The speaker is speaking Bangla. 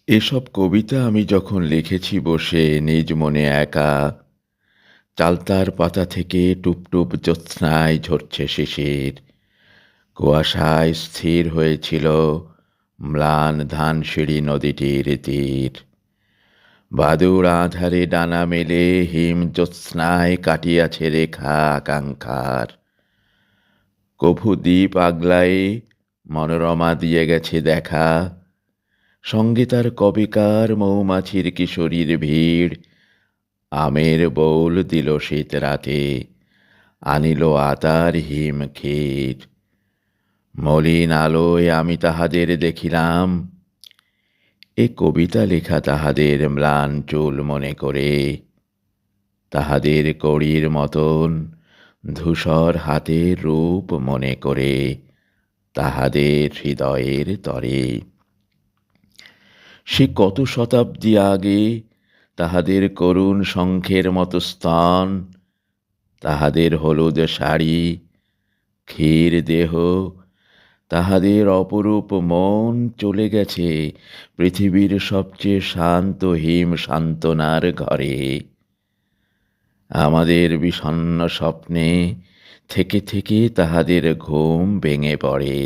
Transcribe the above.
এসব কবিতা আমি যখন লিখেছি বসে নিজ মনে একা, চালতার পাতা থেকে টুপটুপ জ্যোৎস্নায় ঝরছে শিশির। কুয়াশায় স্থির হয়েছিল ম্লান ধানসিঁড়ি নদীটির তীর। বাদুড় আঁধারে ডানা মেলে হিম জ্যোৎস্নায় কাটিয়াছে রেখা আকাঙ্ক্ষার। কভু দ্বীপ আগলায়ে মনোরমা দিয়ে গেছে দেখা, সঙ্গে তার কবেকার মৌমাছির কিশোরীর ভিড়। আমের বউল দিল শীত রাতে, আনিল আতার হিম ক্ষীর। মলিন আলোয় আমি তাহাদের দেখিলাম, এ কবিতা লেখা তাহাদের ম্লান চুল মনে করে। তাহাদের কড়ির মতন ধূসর হাতের রূপ মনে করে, তাহাদের হৃদয়ের তরে। সে কত শতাব্দী আগে তাহাদের করুণ শঙ্খের মতো স্তন, তাহাদের হলুদ শাড়ি, ক্ষীর দেহ, তাহাদের অপরূপ মন চলে গেছে পৃথিবীর সবচেয়ে শান্ত হিম সান্ত্বনার ঘরে। আমাদের বিষণ্ণ স্বপ্নে থেকে থেকে তাহাদের ঘুম ভেঙে পড়ে।